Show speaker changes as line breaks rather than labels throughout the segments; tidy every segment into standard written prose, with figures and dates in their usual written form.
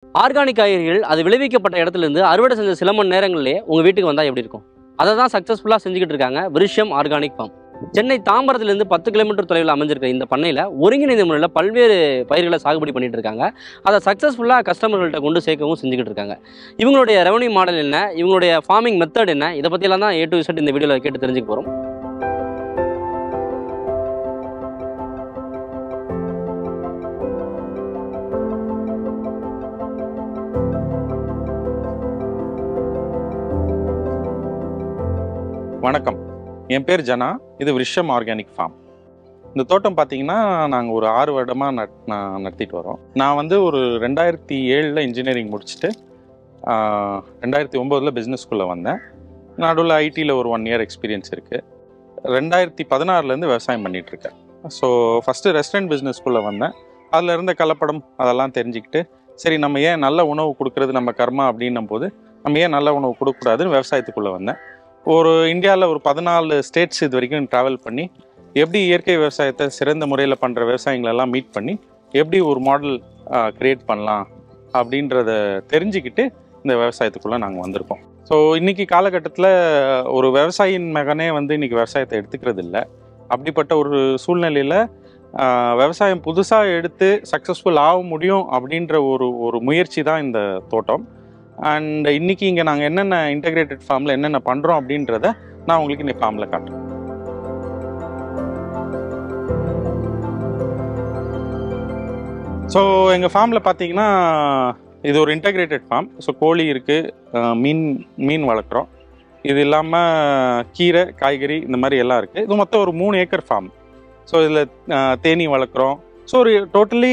Organic காய்கறிகள் அது விளைவிக்கப்பட்ட இடத்துலேருந்து அறுவடை செஞ்ச சில மணி நேரங்களிலே உங்கள் வீட்டுக்கு வந்தால் எப்படி இருக்கும்? அதை தான் சக்ஸஸ்ஃபுல்லாக செஞ்சுக்கிட்டு இருக்காங்க விருஷம் ஆர்கானிக் ஃபார்ம். சென்னை தாம்பரத்துலேருந்து 10 கிலோமீட்டர் தொலைவில் அமைஞ்சிருக்க இந்த பண்ணையில் ஒருங்கிணைந்த முறையில் பல்வேறு பயிர்களை சாகுபடி பண்ணிட்டு இருக்காங்க. அதை சக்ஸஸ்ஃபுல்லாக கஸ்டமர்கள்ட்ட கொண்டு சேர்க்கவும் செஞ்சுக்கிட்டு இருக்காங்க. இவங்களுடைய ரெவன்யூ மாடல் என்ன, இவங்களுடைய ஃபார்மிங் மெத்தட் என்ன, இதை பற்றியெல்லாம் தான் A to Z இந்த வீடியோவில் கேட்டு தெரிஞ்சுக்க போகிறோம்.
வணக்கம், என் பேர் ஜனா. இது விருஷம் ஆர்கானிக் ஃபார்ம். இந்த தோட்டம் பார்த்தீங்கன்னா நாங்கள் ஒரு 6 வருடமாக நடத்திட்டு வரோம். நான் வந்து ஒரு 2007 இன்ஜினியரிங் முடிச்சுட்டு 2009 பிஸ்னஸ்குள்ளே வந்தேன். நடுவில் ஐடியில் ஒரு 1 இயர் எக்ஸ்பீரியன்ஸ் இருக்குது. 2016 விவசாயம் பண்ணிகிட்ருக்கேன். ஸோ ஃபஸ்ட்டு ரெஸ்டாரண்ட் பிஸ்னஸ்குள்ளே வந்தேன். அதில் இருந்த கலப்படம் அதெல்லாம் தெரிஞ்சுக்கிட்டு, சரி நம்ம ஏன் நல்ல உணவு கொடுக்குறது நம்ம கர்மா அப்படின்னும் போது நம்ம ஏன் நல்ல உணவு கொடுக்கக்கூடாதுன்னு விவசாயத்துக்குள்ளே வந்தேன். ஒரு இந்தியாவில் ஒரு 14 ஸ்டேட்ஸ் இது வரைக்கும் ட்ராவல் பண்ணி எப்படி இயற்கை விவசாயத்தை சிறந்த முறையில் பண்ணுற விவசாயிகளெல்லாம் மீட் பண்ணி எப்படி ஒரு மாடல் க்ரியேட் பண்ணலாம் அப்படின்றத தெரிஞ்சுக்கிட்டு இந்த விவசாயத்துக்குள்ளே நாங்கள் வந்திருக்கோம். ஸோ இன்றைக்கி காலகட்டத்தில் ஒரு விவசாயியின் மகனே வந்து இன்றைக்கி விவசாயத்தை எடுத்துக்கிறது இல்லை. அப்படிப்பட்ட ஒரு சூழ்நிலையில் விவசாயம் புதுசாக எடுத்து சக்ஸஸ்ஃபுல் ஆக முடியும் அப்படின்ற ஒரு முயற்சி தான் இந்த தோட்டம். அண்ட் இன்றைக்கி இங்கே நாங்கள் என்னென்ன இன்டெகிரேட்டட் ஃபார்மில் என்னென்ன பண்ணுறோம் அப்படின்றத நான் உங்களுக்கு இந்த ஃபார்மில் காட்டுறேன். ஸோ எங்கள் ஃபார்மில் பார்த்தீங்கன்னா இது ஒரு இன்டெகிரேட்டட் ஃபார்ம். ஸோ கோழி இருக்குது, மீன் வளர்க்குறோம். இது இல்லாமல் கீரை, காய்கறி இந்த மாதிரி எல்லாம் இருக்குது. இது மொத்தம் ஒரு 3 ஏக்கர் ஃபார்ம். ஸோ இதில் தேனீ வளர்க்குறோம். ஸோ ஒரு டோட்டலி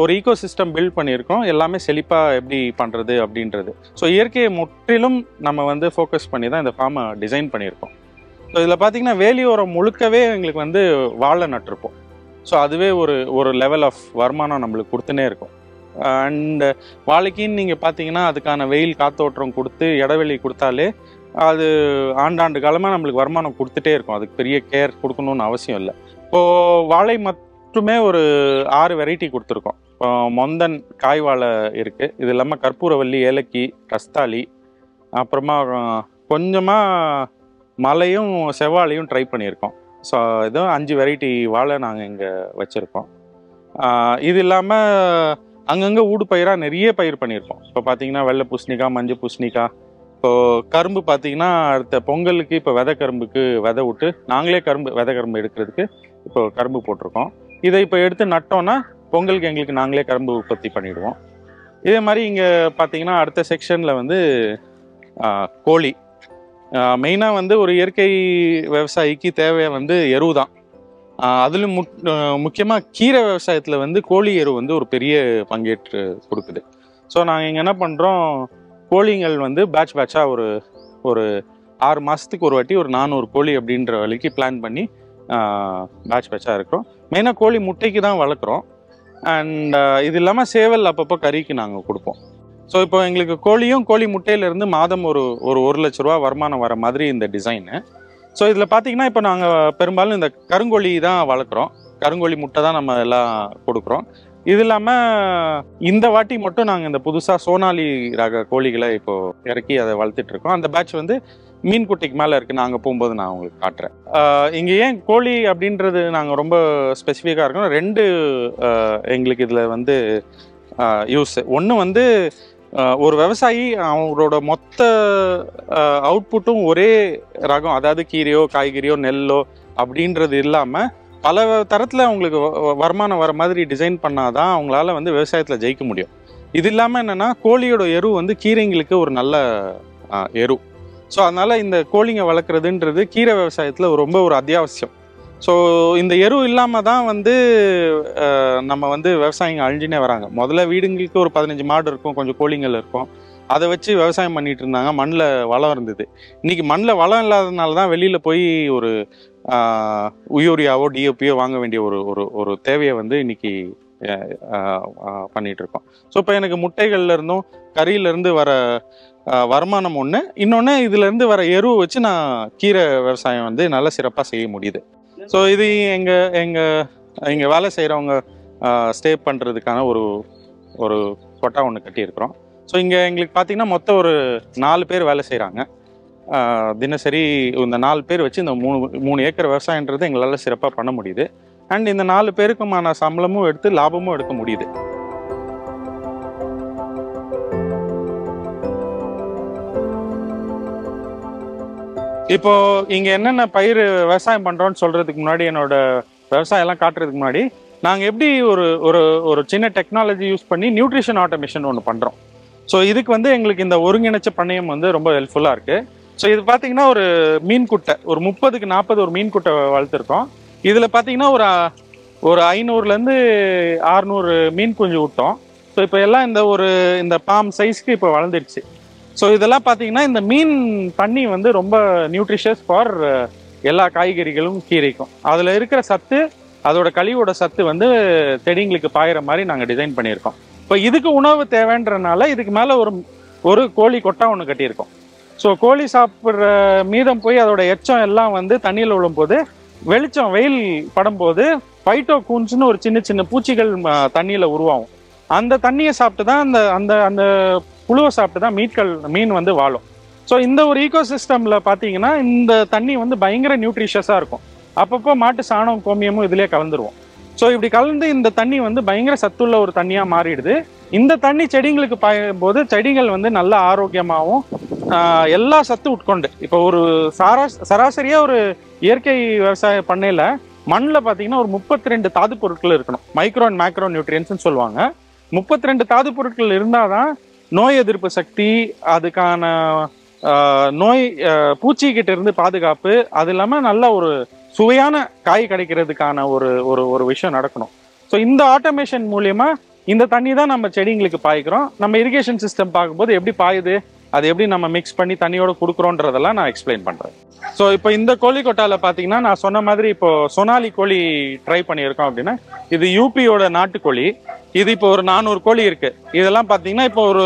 ஒரு ஈகோ சிஸ்டம் பில்ட் பண்ணியிருக்கோம். எல்லாமே செழிப்பாக எப்படி பண்ணுறது அப்படின்றது. ஸோ இயற்கையை முற்றிலும் நம்ம வந்து ஃபோக்கஸ் பண்ணி தான் இந்த ஃபார்மை டிசைன் பண்ணியிருக்கோம். ஸோ இதில் பார்த்திங்கன்னா வேலியோரம் முழுக்கவே எங்களுக்கு வந்து வாழை நட்டிருப்போம். ஸோ அதுவே ஒரு லெவல் ஆஃப் வருமானம் நம்மளுக்கு கொடுத்துனே இருக்கும். அண்டு வாழைக்குன்னு நீங்கள் பார்த்தீங்கன்னா அதுக்கான வெயில் காத்தோட்டம் கொடுத்து இடைவெளி கொடுத்தாலே அது ஆண்டாண்டு காலமாக நம்மளுக்கு வருமானம் கொடுத்துட்டே இருக்கும். அதுக்கு பெரிய கேர் கொடுக்கணுன்னு அவசியம் இல்லை. இப்போது வாழை மட்டுமே ஒரு 6 வெரைட்டி கொடுத்துருக்கோம். மொந்தன் காய் வாழை இருக்குது. இது இல்லாமல் கற்பூரவல்லி, ஏலக்கி, ரஸ்தாளி, அப்புறமா கொஞ்சமாக மலையும் செவ்வாழையும் ட்ரை பண்ணியிருக்கோம். ஸோ இதுவும் 5 வெரைட்டி வாழை நாங்கள் இங்கே வச்சுருக்கோம். இது இல்லாமல் அங்கங்கே ஊடு பயிராக நிறைய பயிர் பண்ணியிருக்கோம். இப்போ பார்த்தீங்கன்னா வெள்ளை பூசணிக்காய், மஞ்சள் பூசணிக்காய். இப்போது கரும்பு பார்த்தீங்கன்னா அடுத்த பொங்கலுக்கு இப்போ விதை கரும்புக்கு விதை விட்டு நாங்களே விதை கரும்பு எடுக்கிறதுக்கு இப்போ கரும்பு போட்டிருக்கோம். இதை இப்போ எடுத்து நட்டோன்னா பொங்கலுக்கு எங்களுக்கு நாங்களே கரும்பு உற்பத்தி பண்ணிவிடுவோம். இதே மாதிரி இங்கே பார்த்தீங்கன்னா அடுத்த செக்ஷனில் வந்து கோழி. மெயினாக வந்து ஒரு இயற்கை விவசாயிக்கு தேவை வந்து எரு தான். அதிலும் முக்கியமாக கீரை விவசாயத்தில் வந்து கோழி எரு வந்து ஒரு பெரிய பங்கேற்று கொடுக்குது. ஸோ நாங்கள் இங்கே என்ன பண்ணுறோம், கோழிங்கள் வந்து பேட்சாக ஒரு 6 மாதத்துக்கு ஒரு வாட்டி ஒரு 400 கோழி அப்படின்ற வழிக்கு பிளான் பண்ணி பேட்சாக இருக்கிறோம். மெயினாக கோழி முட்டைக்கு தான் வளர்க்குறோம். அண்ட் இது இல்லாமல் சேவல் அப்பப்போ கறிக்கு நாங்கள் கொடுப்போம். ஸோ இப்போ எங்களுக்கு கோழியும் கோழி முட்டையிலேருந்து மாதம் ஒரு 1 லட்ச ரூபா வருமானம் வர மாதிரி இந்த டிசைனு. ஸோ இதில் பார்த்தீங்கன்னா இப்போ நாங்கள் பெரும்பாலும் இந்த கருங்கோழி தான் வளர்க்குறோம். கருங்கோழி முட்டை தான் நம்ம எல்லாம் கொடுக்குறோம். இது இல்லாமல் இந்த வாட்டி மட்டும் நாங்கள் இந்த புதுசாக சோனாலி ரக கோழிகளை இப்போது இறக்கி அதை வளர்த்துட்ருக்கோம். அந்த பேட்ச் வந்து மீன் குட்டைக்கு மேலே இருக்குது. நாங்கள் போகும்போது நான் உங்களுக்கு காட்டுறேன். இங்கே ஏன் கோழி அப்படின்றது நாங்கள் ரொம்ப ஸ்பெசிஃபிக்காக இருக்கோம். 2 எங்களுக்கு இதில் வந்து யூஸ். ஒன்று வந்து ஒரு விவசாயி அவங்களோட மொத்த அவுட்புட்டும் ஒரே ரகம், அதாவது கீரையோ காய்கறியோ நெல்லோ அப்படின்றது இல்லாமல் பல தரத்தில் அவங்களுக்கு வருமானம் வர மாதிரி டிசைன் பண்ணாதான் அவங்களால வந்து விவசாயத்தில் ஜெயிக்க முடியும். இது இல்லாமல் என்னென்னா கோழியோட எரு வந்து கீரைங்களுக்கு ஒரு நல்ல எரு. ஸோ அதனால் இந்த கோழிங்க வளர்க்குறதுன்றது கீரை விவசாயத்தில் ரொம்ப ஒரு அத்தியாவசியம். ஸோ இந்த எரு இல்லாமல் தான் வந்து நம்ம வந்து விவசாயிங்க அழிஞ்சினே வராங்க. முதல்ல வீடுங்களுக்கு ஒரு 15 மாடு இருக்கும், கொஞ்சம் கோழிங்கள் இருக்கும். அதை வச்சு விவசாயம் பண்ணிட்டு இருந்தாங்க. மண்ணில் வளம் இருந்தது. இன்றைக்கி மண்ணில் வளம் இல்லாததுனால தான் வெளியில் போய் ஒரு யூரியாவோ டிஏபியோ வாங்க வேண்டிய ஒரு தேவையை வந்து இன்றைக்கி பண்ணிகிட்ருக்கோம். ஸோ இப்போ எனக்கு முட்டைகள்லேருந்தும் கறியிலேருந்து வர வருமானம் ஒன்று, இன்னொன்று இதிலேருந்து வர எருவை வச்சு நான் கீரை விவசாயம் வந்து நல்ல சிறப்பாக செய்ய முடியுது. ஸோ இது எங்கள் வேலை செய்கிறவங்க ஸ்டே பண்ணுறதுக்கான ஒரு கொட்டா ஒன்று கட்டியிருக்கிறோம். ஸோ இங்கே எங்களுக்கு பார்த்தீங்கன்னா மொத்தம் ஒரு 4 பேர் வேலை செய்கிறாங்க. தினசரி இந்த 4 பேர் வச்சு இந்த 3 ஏக்கர் விவசாயன்றது எங்களால் சிறப்பாக பண்ண முடியுது. அண்ட் இந்த 4 பேருக்குமான சம்பளமும் எடுத்து லாபமும் எடுக்க முடியுது. இப்போ இங்கே என்னென்ன பயிர் விவசாயம் பண்ணுறோன்னு சொல்கிறதுக்கு முன்னாடி, என்னோட விவசாயம் எல்லாம் காட்டுறதுக்கு முன்னாடி, நாங்கள் எப்படி ஒரு சின்ன டெக்னாலஜி யூஸ் பண்ணி நியூட்ரிஷன் ஆட்டோமேஷன் ஒன்று பண்ணுறோம். ஸோ இதுக்கு வந்து எங்களுக்கு இந்த ஒருங்கிணைச்ச பண்ணையம் வந்து ரொம்ப ஹெல்ப்ஃபுல்லாக இருக்குது. ஸோ இது பார்த்தீங்கன்னா ஒரு மீன் குட்டை, ஒரு 30க்கு 40 ஒரு மீன் குட்டை வளர்த்துருக்கோம். இதில் பார்த்தீங்கன்னா ஒரு 500லேருந்து 600 மீன் குஞ்சு விட்டோம். ஸோ இப்போ எல்லாம் இந்த பாம் சைஸ்க்கு இப்போ வளர்ந்துருச்சு. ஸோ இதெல்லாம் பார்த்தீங்கன்னா இந்த மீன் தண்ணி வந்து ரொம்ப நியூட்ரிஷியஸ் ஃபார் எல்லா காய்கறிகளும் கீரைக்கும். அதில் இருக்கிற சத்து, அதோட கழிவோட சத்து வந்து செடிங்களுக்கு பாயிற மாதிரி நாங்கள் டிசைன் பண்ணியிருக்கோம். இப்போ இதுக்கு உணவு தேவைன்றனால இதுக்கு மேலே ஒரு கோழி கொட்டா ஒன்று கட்டியிருக்கோம். ஸோ கோழி சாப்பிட்ற மீதம் போய் அதோட எச்சம் எல்லாம் வந்து தண்ணியில் விழும்போது, வெளிச்சம் வெயில் படும்போது பைட்டோ கூன்ஸ்னு ஒரு சின்ன சின்ன பூச்சிகள் தண்ணியில் உருவாகும். அந்த தண்ணியை சாப்பிட்டு தான் அந்த புழுவை சாப்பிட்டு தான் மீன் வந்து வாழும். ஸோ இந்த ஒரு ஈகோசிஸ்டமில் பார்த்தீங்கன்னா இந்த தண்ணி வந்து பயங்கர நியூட்ரிஷியஸாக இருக்கும். அப்பப்போ மாட்டு சாணம் கோமியமும் இதிலே கலந்துருவோம். ஸோ இப்படி கலந்து இந்த தண்ணி வந்து பயங்கர சத்துள்ள ஒரு தண்ணியாக மாறிடுது. இந்த தண்ணி செடிங்களுக்கு பாயும் போது செடிகள் வந்து நல்ல ஆரோக்கியமாகவும் எல்லா சத்து உட்கொண்டு, இப்போ ஒரு சராசரியாக ஒரு இயற்கை விவசாய பண்ணையில் மண்ணில் பார்த்தீங்கன்னா ஒரு 32 தாது பொருட்கள் இருக்கணும். மைக்ரோ அண்ட் மேக்ரோ நியூட்ரியன்ஸ்னு சொல்லுவாங்க. 32 தாது பொருட்கள் இருந்தால் தான் நோய் எதிர்ப்பு சக்தி, அதுக்கான பூச்சிக்கிட்ட இருந்து பாதுகாப்பு, அது இல்லாமல் நல்ல ஒரு சுவையான காய் கிடைக்கிறதுக்கான ஒரு விஷயம் நடக்கணும். ஸோ இந்த ஆட்டோமேஷன் மூலியமா இந்த தண்ணி தான் நம்ம செடிங்களுக்கு பாய்க்கிறோம். நம்ம இரிகேஷன் சிஸ்டம் பார்க்கும்போது எப்படி பாயுது, அது எப்படி நம்ம மிக்ஸ் பண்ணி தண்ணியோட கொடுக்குறோன்றதெல்லாம் நான் எக்ஸ்பிளைன் பண்ணுறேன். ஸோ இப்போ இந்த கோழி கொட்டாவில் பார்த்தீங்கன்னா நான் சொன்ன மாதிரி இப்போ சொனாலி கோழி ட்ரை பண்ணியிருக்கோம். அப்படின்னா இது யூபியோட நாட்டுக்கோழி. இது இப்போ ஒரு 400 கோழி இருக்கு. இதெல்லாம் பார்த்தீங்கன்னா இப்போ ஒரு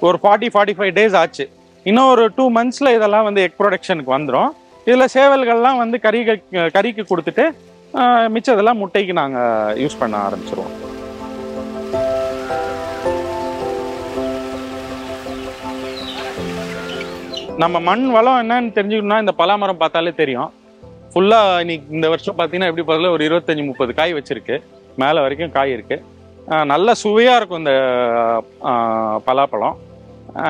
40-45 டேஸ் ஆச்சு. இன்னும் ஒரு 2 monthsல இதெல்லாம் வந்து எக் ப்ரொடக்ஷனுக்கு வந்துடும். இதில் சேவல்கள்லாம் வந்து கறிக்கு கொடுத்துட்டு மிச்சதெல்லாம் முட்டைக்கு நாங்கள் யூஸ் பண்ண ஆரம்பிச்சிருவோம். நம்ம மண் வளம் என்னன்னு தெரிஞ்சுக்கணும்னா இந்த பலாமரம் பார்த்தாலே தெரியும். ஃபுல்லாக இன்னைக்கு இந்த வருஷம் பார்த்தீங்கன்னா எப்படி பார்த்தாலும் ஒரு 25-30 காய் வச்சிருக்கு. மேலே வரைக்கும் காய் இருக்கு. நல்ல சுவையாக இருக்கும் இந்த பலாப்பழம்.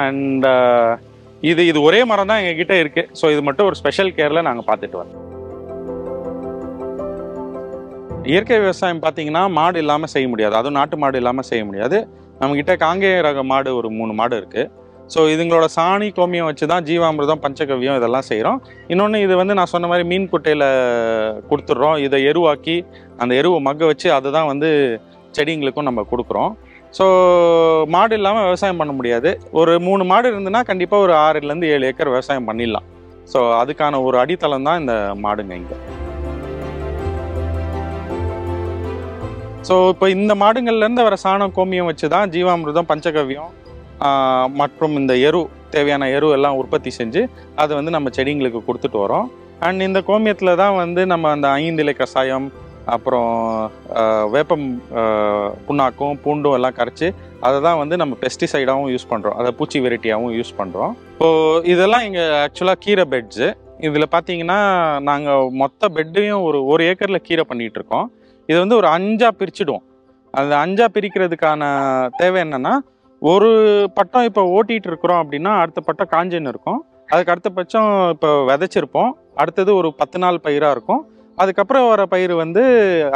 அண்ட் இது ஒரே மரம் தான் எங்ககிட்ட இருக்கு. ஸோ இது மட்டும் ஒரு ஸ்பெஷல் கேரில் நாங்கள் பார்த்துட்டு வரோம். இயற்கை விவசாயம் பார்த்தீங்கன்னா மாடு இல்லாமல் செய்ய முடியாது. அதுவும் நாட்டு மாடு இல்லாமல் செய்ய முடியாது. நம்மக்கிட்ட காங்கேய ரக மாடு ஒரு 3 மாடு இருக்குது. ஸோ இதுங்களோட சாணி கோமியம் வச்சு தான் ஜீவாமிர்தம், பஞ்சகவ்யம் இதெல்லாம் செய்கிறோம். இன்னொன்று இது வந்து நான் சொன்ன மாதிரி மீன் குட்டையில் கொடுத்துட்றோம். இதை எருவாக்கி அந்த எருவை மக்க வச்சு அதை தான் வந்து செடிங்களுக்கும் நம்ம கொடுக்குறோம். ஸோ மாடு இல்லாமல் விவசாயம் பண்ண முடியாது. ஒரு 3 மாடு இருந்துன்னா கண்டிப்பாக ஒரு 6லேருந்து 7 ஏக்கர் விவசாயம் பண்ணிடலாம். ஸோ அதுக்கான ஒரு அடித்தளம் தான் இந்த மாடுங்க இங்கே. ஸோ இப்போ இந்த மாடுங்கள்லேருந்து வர சாணம் கோமியம் வச்சு தான் ஜீவாமிர்தம், பஞ்சகவ்யம் மற்றும் இந்த தேவையான எரு எல்லாம் உற்பத்தி செஞ்சு அதை வந்து நம்ம செடிங்களுக்கு கொடுத்துட்டு வரோம். அண்ட் இந்த கோமியத்தில் தான் வந்து நம்ம அந்த 5 இலை கஷாயம், அப்புறம் வேப்பம் புண்ணாக்கும் பூண்டும் எல்லாம் கரைச்சி அதை தான் வந்து நம்ம பெஸ்டிசைடாகவும் யூஸ் பண்ணுறோம். அதை பூச்சி வெரைட்டியாகவும் யூஸ் பண்ணுறோம். இப்போது இதெல்லாம் இங்கே ஆக்சுவலாக கீரை பெட்ஸு. இதில் பார்த்தீங்கன்னா நாங்கள் மொத்த பெட்டையும் ஒரு ஏக்கரில் கீரை பண்ணிகிட்ருக்கோம். இதை வந்து ஒரு 5ஆக பிரிச்சுடுவோம். அந்த 5ஆக பிரிக்கிறதுக்கான தேவை என்னென்னா, ஒரு பட்டம் இப்போ ஓட்டிகிட்டு இருக்கிறோம் அப்படின்னா அடுத்த பட்டம் காஞ்சின்னு இருக்கும். அதுக்கு அடுத்த பட்சம் இப்போ விதைச்சிருப்போம். அடுத்தது ஒரு 10 நாள் பயிராக இருக்கும். அதுக்கப்புறம் வர பயிர் வந்து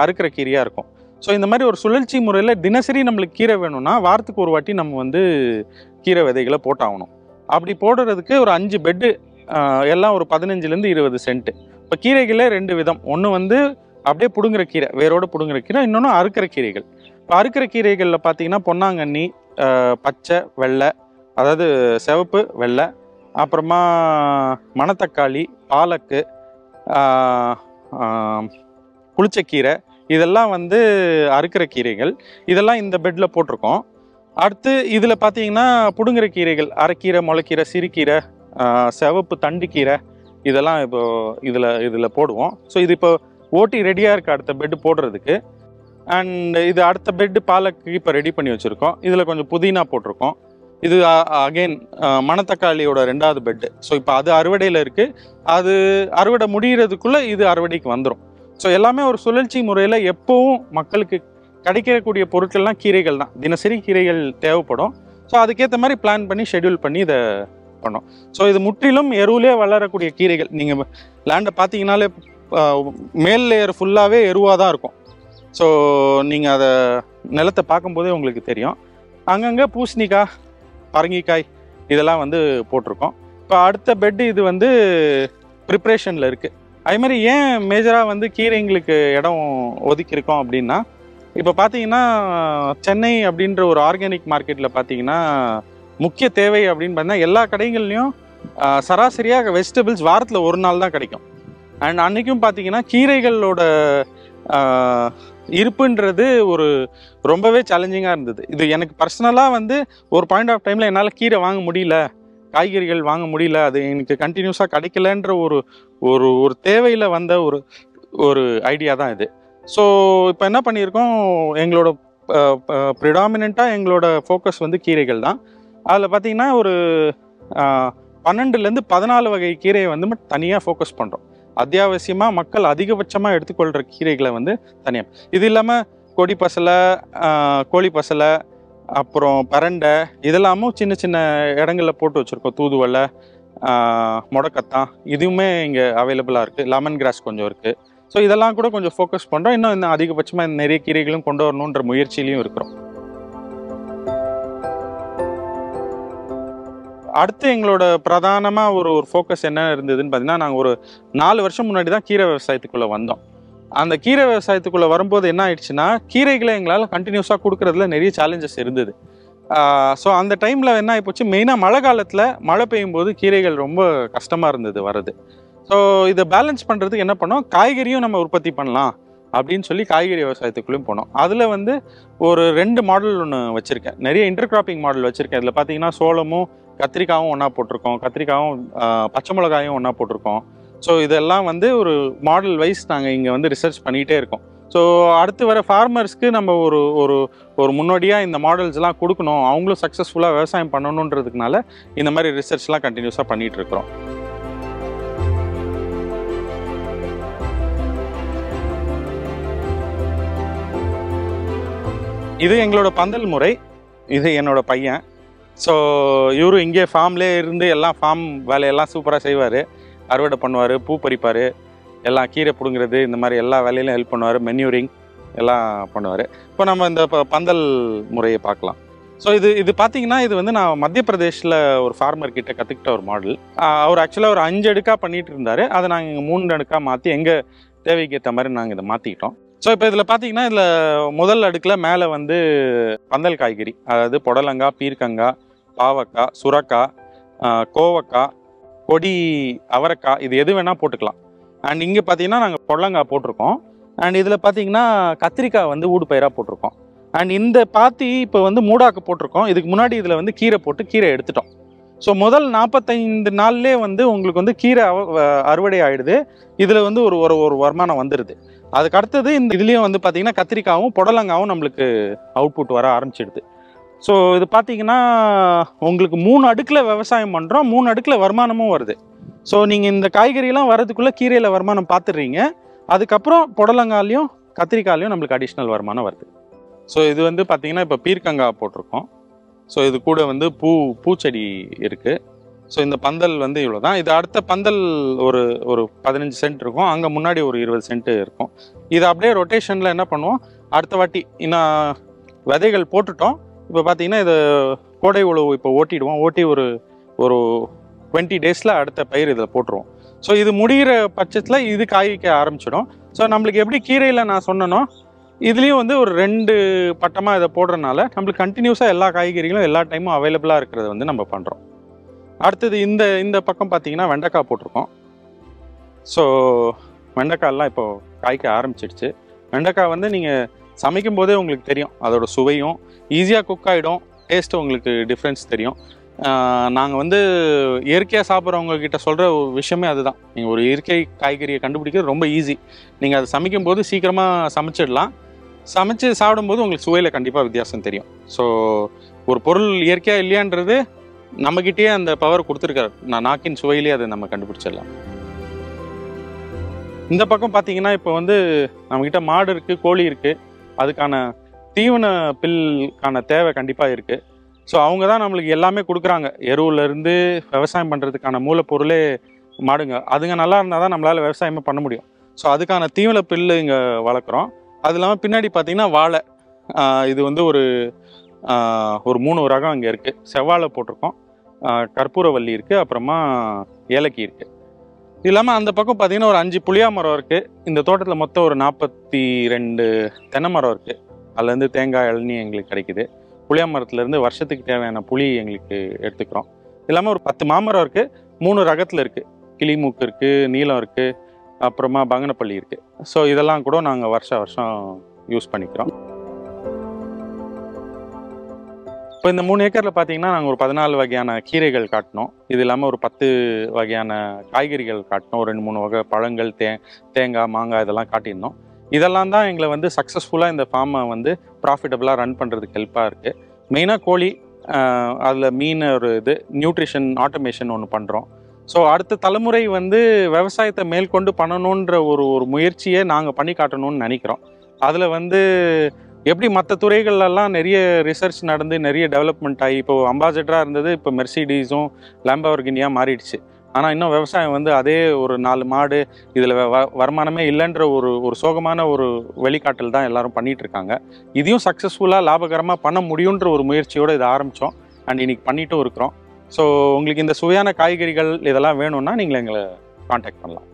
அறுக்கிற கீரையாக இருக்கும். ஸோ இந்த மாதிரி ஒரு சுழற்சி முறையில் தினசரி நம்மளுக்கு கீரை வேணும்னா வாரத்துக்கு ஒரு வாட்டி நம்ம வந்து கீரை விதைகளை போட்டாகணும். அப்படி போடுறதுக்கு ஒரு 5 பெட்டு, எல்லாம் ஒரு 15லேருந்து 20 சென்ட். இப்போ கீரைகளே 2 விதம். ஒன்று வந்து அப்படியே பிடுங்குற கீரை, வேரோடு பிடுங்குற கீரை. இன்னொன்று அறுக்கிற கீரைகள். இப்போ அறுக்கிற கீரைகளில் பார்த்தீங்கன்னா பொன்னாங்கண்ணி, பச்சை, வெள்ளை, அதாவது சிவப்பு, வெள்ளை, அப்புறமா மணத்தக்காளி, பாலக்கு, புளிச்சக்கீரை, இதெல்லாம் வந்து அறுக்கிற கீரைகள். இதெல்லாம் இந்த பெட்டில் போட்டிருக்கோம். அடுத்து இதில் பார்த்தீங்கன்னா பிடுங்குற கீரைகள், அரைக்கீரை, முளைக்கீரை, சிறுகீரை, சிவப்பு தண்டு கீரை, இதெல்லாம் இப்போ இதில் போடுவோம். ஸோ இது இப்போ ஓட்டி ரெடியாக இருக்குது அடுத்த பெட்டு போடுறதுக்கு. அண்ட் இது அடுத்த பெட்டு பாலக்கு இப்போ ரெடி பண்ணி வச்சுருக்கோம். இதில் கொஞ்சம் புதினா போட்டிருக்கோம். இது அகெயின் மணத்தக்காளியோட 2வது பெட்டு. ஸோ இப்போ அது அறுவடையில் இருக்குது. அது அறுவடை முடிகிறதுக்குள்ளே இது அறுவடைக்கு வந்துடும். ஸோ எல்லாமே ஒரு சுழற்சி முறையில் எப்போவும் மக்களுக்கு கிடைக்கக்கூடிய பொருட்கள்லாம் கீரைகள் தான். தினசரி கீரைகள் தேவைப்படும். ஸோ அதுக்கேற்ற மாதிரி பிளான் பண்ணி ஷெட்யூல் பண்ணி இதை பண்ணோம். ஸோ இது முற்றிலும் எருவிலே வளரக்கூடிய கீரைகள். நீங்கள் லேண்டை பார்த்தீங்கன்னாலே மேல் லேயர் ஃபுல்லாகவே எருவாக தான் இருக்கும். ஸோ நீங்கள் அதை நிலத்தை பார்க்கும்போதே உங்களுக்கு தெரியும். அங்கங்கே பூசணிக்காய், பரங்கிக்காய் இதெல்லாம் வந்து போட்டிருக்கோம். இப்போ அடுத்த பெட்டு இது வந்து ப்ரிப்ரேஷனில் இருக்குது. அதுமாதிரி ஏன் மேஜராக வந்து கீரைங்களுக்கு இடம் ஒதுக்கியிருக்கோம் அப்படின்னா, இப்போ பார்த்தீங்கன்னா சென்னை அப்படின்ற ஒரு ஆர்கானிக் மார்க்கெட்டில் பார்த்தீங்கன்னா முக்கிய தேவை அப்படின்னு பார்த்தீங்கன்னா எல்லா கடைகள்லையும் சராசரியாக வெஜிடபிள்ஸ் வாரத்தில் ஒரு நாள் தான் கிடைக்கும். அண்ட் அன்றைக்கும் பார்த்தீங்கன்னா கீரைகளோட இருப்புன்றது ஒரு ரொம்பவே சேலஞ்சிங்காக இருந்தது. இது எனக்கு பர்சனலாக வந்து ஒரு பாயிண்ட் ஆஃப் டைமில் என்னால் கீரை வாங்க முடியல, காய்கறிகள் வாங்க முடியல, அது எனக்கு கண்டினியூஸாக கிடைக்கலன்ற ஒரு ஒரு ஒரு தேவையில் வந்த ஒரு ஒரு ஐடியா தான் இது. ஸோ இப்போ என்ன பண்ணியிருக்கோம், எங்களோட ப்ரிடாமினண்ட்டாக எங்களோட ஃபோக்கஸ் வந்து கீரைகள் தான். அதில் பார்த்திங்கன்னா ஒரு 12லேருந்து 14 வகை கீரையை வந்து தனியாக ஃபோக்கஸ் பண்ணுறோம். அத்தியாவசியமாக மக்கள் அதிகபட்சமாக எடுத்துக்கொள்கிற கீரைகளை வந்து தனியாக. இது இல்லாமல் கொடி பசலை, கோழி பசலை, அப்புறம் பரண்டை இதெல்லாமும் சின்ன சின்ன இடங்களில் போட்டு வச்சுருக்கோம். தூதுவளை, முடக்கத்தான் இதுவுமே இங்கே அவைலபிளாக இருக்குது. லெமன் கிராஸ் கொஞ்சம் இருக்குது. ஸோ இதெல்லாம் கூட கொஞ்சம் ஃபோக்கஸ் பண்ணுறோம். இன்னும் அதிகபட்சமாக நிறைய கீரைகளும் கொண்டு வரணுன்ற முயற்சியிலையும் இருக்கிறோம். அடுத்து எங்களோட பிரதானமாக ஒரு ஃபோக்கஸ் என்ன இருந்ததுன்னு பார்த்தீங்கன்னா, நாங்கள் ஒரு 4 வருஷம் முன்னாடி தான் கீரை விவசாயத்துக்குள்ளே வந்தோம். அந்த கீரை விவசாயத்துக்குள்ளே வரும்போது என்ன ஆயிடுச்சுன்னா, கீரைகளை எங்களால் கண்டினியூஸாக கொடுக்குறதுல நிறைய சேலஞ்சஸ் இருந்தது. ஸோ அந்த டைமில் என்ன ஆகிப்போச்சு, மெயினாக மழை காலத்தில் மழை பெய்யும் போது கீரைகள் ரொம்ப கஷ்டமாக இருந்தது வருது. ஸோ இதை பேலன்ஸ் பண்ணுறதுக்கு என்ன பண்ணோம், காய்கறியும் நம்ம உற்பத்தி பண்ணலாம் அப்படின்னு சொல்லி காய்கறி விவசாயத்துக்குள்ளேயும் போனோம். அதில் வந்து ஒரு 2 மாடல் ஒன்று வச்சுருக்கேன். நிறைய இன்டர்கிராப்பிங் மாடல் வச்சுருக்கேன். இதில் பார்த்தீங்கன்னா சோளமும் கத்திரிக்காயும் ஒன்றா போட்டிருக்கோம், கத்திரிக்காயும் பச்சை மிளகாயும் ஒன்றா போட்டிருக்கோம். ஸோ இதெல்லாம் வந்து ஒரு மாடல் வைஸ் நாங்கள் இங்கே வந்து ரிசர்ச் பண்ணிகிட்டே இருக்கோம். ஸோ அடுத்து வர ஃபார்மர்ஸ்க்கு நம்ம ஒரு ஒரு ஒரு முன்னோடியாக இந்த மாடல்ஸ்லாம் கொடுக்கணும், அவங்களும் சக்ஸஸ்ஃபுல்லாக விவசாயம் பண்ணணுன்றதுக்குனால இந்த மாதிரி ரிசர்ச்லாம் கண்டினியூஸாக பண்ணிகிட்டு இருக்கிறோம். இது எங்களோட பந்தல் முறை. இது என்னோட பையன். ஸோ இவரும் இங்கே ஃபார்ம்லேயே இருந்து எல்லாம் ஃபார்ம் வேலையெல்லாம் சூப்பராக செய்வார். அறுவடை பண்ணுவார், பூ பறிப்பார், எல்லாம் கீரை பிடுங்கிறது இந்த மாதிரி எல்லா வேலையிலும் ஹெல்ப் பண்ணுவார், மென்யூரிங் எல்லாம் பண்ணுவார். இப்போ நம்ம இந்த பந்தல் முறையை பார்க்கலாம். ஸோ இது பார்த்தீங்கன்னா இது வந்து நான் மத்திய பிரதேஷில் ஒரு ஃபார்மர் கிட்ட கற்றுக்கிட்ட ஒரு மாடல். அவர் ஆக்சுவலாக ஒரு 5 அடுக்காக பண்ணிகிட்டு இருந்தார். அதை நாங்கள் இங்கே 3 அடுக்காக மாற்றி எங்கள் தேவைக்கு ஏற்ற மாதிரி நாங்கள் இதை மாற்றிக்கிட்டோம். ஸோ இப்போ இதில் பார்த்தீங்கன்னா இதில் முதல் அடுக்கில் மேலே வந்து பந்தல் காய்கறி, அதாவது புடலங்காய், பீர்க்கங்காய், பாவக்காய், சுரக்காய், கோவக்காய், கொடி அவரைக்காய், இது எது வேணால் போட்டுக்கலாம். அண்ட் இங்கே பார்த்தீங்கன்னா நாங்கள் புடலங்காய் போட்டிருக்கோம். அண்ட் இதில் பார்த்தீங்கன்னா கத்திரிக்காய் வந்து ஊடு பயிராக போட்டிருக்கோம். அண்ட் இந்த பாத்தி இப்போ வந்து மூடாக்கு போட்டிருக்கோம். இதுக்கு முன்னாடி இதில் வந்து கீரை போட்டு கீரை எடுத்துட்டோம். ஸோ முதல் 45 நாள்லேயே வந்து உங்களுக்கு வந்து கீரை அறுவடை ஆகிடுது. இதில் வந்து ஒரு வருமானம் வந்துடுது. அதுக்கு அடுத்தது இந்த இதுலேயும் வந்து பார்த்திங்கன்னா கத்திரிக்காயும் புடலங்காவும் நம்மளுக்கு அவுட்புட் வர ஆரம்பிச்சிடுது. ஸோ இது பார்த்திங்கன்னா உங்களுக்கு 3 அடுக்கில் விவசாயம் பண்ணுறோம், 3 அடுக்கில் வருமானமும் வருது. ஸோ நீங்கள் இந்த காய்கறியெல்லாம் வரதுக்குள்ளே கீரையில் வருமானம் பார்த்துடுறீங்க. அதுக்கப்புறம் புடலங்காலையும் கத்திரிக்காயிலையும் நம்மளுக்கு அடிஷ்னல் வருமானம் வருது. ஸோ இது வந்து பார்த்திங்கன்னா இப்போ பீர்க்கங்காய் போட்டிருக்கோம். ஸோ இது கூட வந்து பூச்செடி இருக்குது. ஸோ இந்த பந்தல் வந்து இவ்வளோ தான். இது அடுத்த பந்தல் ஒரு 15 சென்ட் இருக்கும். அங்கே முன்னாடி ஒரு 20 சென்ட் இருக்கும். இது அப்படியே ரொட்டேஷனில் என்ன பண்ணுவோம், அடுத்த வாட்டி இன்னும் விதைகள் போட்டுட்டோம். இப்போ பார்த்தீங்கன்னா இது கோடை உழவு இப்போ ஓட்டிடுவோம். ஓட்டி ஒரு 20 டேஸில் அடுத்த பயிர் இதில் போட்டுருவோம். ஸோ இது முடிகிற பட்சத்தில் இது காய்க்க ஆரம்பிச்சிடும். ஸோ நம்மளுக்கு எப்படி கீரையில் நான் சொன்னனோ இதுலேயும் வந்து ஒரு 2 பட்டமாக இதை போடுறதுனால நம்மளுக்கு கண்டினியூஸாக எல்லா காய்கறிகளும் எல்லா டைமும் அவைலபிளாக இருக்கிறத வந்து நம்ம பண்ணுறோம். அடுத்தது இந்த பக்கம் பார்த்தீங்கன்னா வெண்டைக்காய் போட்டிருக்கோம். ஸோ வெண்டைக்காயெல்லாம் இப்போது காய்க்க ஆரம்பிச்சிடுச்சு. வெண்டைக்காய் வந்து நீங்கள் சமைக்கும் போதே உங்களுக்கு தெரியும், அதோட சுவையும் ஈஸியாக குக் ஆகிடும், டேஸ்ட்டு உங்களுக்கு டிஃப்ரென்ஸ் தெரியும். நாங்கள் வந்து இயற்கையாக சாப்பிட்றவங்கக்கிட்ட சொல்கிற ஒரு விஷயமே அதுதான். நீங்கள் ஒரு இயற்கை காய்கறியை கண்டுபிடிக்கிறது ரொம்ப ஈஸி. நீங்கள் அதை சமைக்கும் போது சீக்கிரமாக சமைச்சிடலாம். சமைச்சு சாப்பிடும்போது உங்களுக்கு சுவையில் கண்டிப்பாக வித்தியாசம் தெரியும். ஸோ ஒரு பொருள் இயற்கையாக இல்லையான்றது நம்மக்கிட்டேயே அந்த பவர் கொடுத்துருக்காரு. நாக்கின் சுவையிலே அதை நம்ம கண்டுபிடிச்சிடலாம். இந்த பக்கம் பார்த்தீங்கன்னா இப்போ வந்து நம்மக்கிட்ட மாடு இருக்குது, கோழி இருக்குது. அதுக்கான தீவன பில்லுக்கான தேவை கண்டிப்பாக இருக்குது. ஸோ அவங்க தான் நம்மளுக்கு எல்லாமே கொடுக்குறாங்க. எருவுலேருந்து விவசாயம் பண்ணுறதுக்கான மூலப்பொருளே மாடுங்க. அதுங்க நல்லா இருந்தால் தான் நம்மளால் விவசாயமே பண்ண முடியும். ஸோ அதுக்கான தீவன பில்லு இங்கே வளர்க்குறோம். அது இல்லாமல் பின்னாடி பார்த்தீங்கன்னா வாழை. இது வந்து ஒரு 3 ரகம் இங்கே இருக்குது. செவ்வாழை போட்டிருக்கோம், கற்பூரவல்லி இருக்குது, அப்புறமா ஏலக்கி இருக்குது. இது இல்லாமல் அந்த பக்கம் பார்த்தீங்கன்னா ஒரு 5 புளியா மரம் இருக்குது. இந்த தோட்டத்தில் மொத்தம் ஒரு 42 தென்னை மரம் இருக்குது. அதுலேருந்து தேங்காய், இளநீ எங்களுக்கு கிடைக்குது. புளியா மரத்துலேருந்து வருஷத்துக்கு தேவையான புளி எங்களுக்கு எடுத்துக்கிறோம். இது இல்லாமல் ஒரு 10 மாமரம் இருக்குது. 3 ரகத்தில் இருக்குது. கிளிமூக்கு இருக்குது, நீலம் இருக்குது, அப்புறமா பங்கனப்பள்ளி இருக்குது. ஸோ இதெல்லாம் கூட நாங்கள் வருஷம் யூஸ் பண்ணிக்கிறோம். இப்போ இந்த 3 ஏக்கரில் பார்த்தீங்கன்னா நாங்கள் ஒரு 14 வகையான கீரைகள் காட்டினோம். இது இல்லாமல் ஒரு 10 வகையான காய்கறிகள் காட்டினோம். ஒரு 2-3 வகை பழங்கள், தேங்காய், மாங்காய் இதெல்லாம் காட்டியிருந்தோம். இதெல்லாம் தான் எங்களை வந்து சக்ஸஸ்ஃபுல்லாக இந்த ஃபார்மை வந்து ப்ராஃபிட்டபுளாக ரன் பண்ணுறதுக்கு ஹெல்ப்பாக இருக்குது. மெயினாக கோழி, அதில் மீன், ஒரு நியூட்ரிஷன் ஆட்டோமேஷன் ஒன்று பண்ணுறோம். ஸோ அடுத்த தலைமுறை வந்து விவசாயத்தை மேற்கொண்டு பண்ணணுன்ற ஒரு முயற்சியை நாங்கள் பண்ணி காட்டணும்னு நினைக்கிறோம். அதில் வந்து எப்படி மற்ற துறைகள்லாம் நிறைய ரிசர்ச் நடந்து நிறைய டெவலப்மெண்ட் ஆகி இப்போ அம்பாசடராக இருந்தது, இப்போ மெர்சிடிஸும் லாம்போர்கினியாக மாறிடுச்சு. ஆனால் இன்னும் விவசாயம் வந்து அதே ஒரு 4 மாடு, இதில் வருமானமே இல்லைன்ற ஒரு சோகமான ஒரு வெளிக்காட்டல் தான் எல்லாரும் பண்ணிகிட்ருக்காங்க. இதையும் சக்ஸஸ்ஃபுல்லாக லாபகரமாக பண்ண முடியுன்ற ஒரு முயற்சியோடு இதை ஆரம்பித்தோம். அண்ட் இன்றைக்கி பண்ணிட்டும் இருக்கிறோம். ஸோ உங்களுக்கு இந்த சுவையான காய்கறிகள் இதெல்லாம் வேணும்னா நீங்கள் எங்களை காண்டாக்ட் பண்ணலாம்.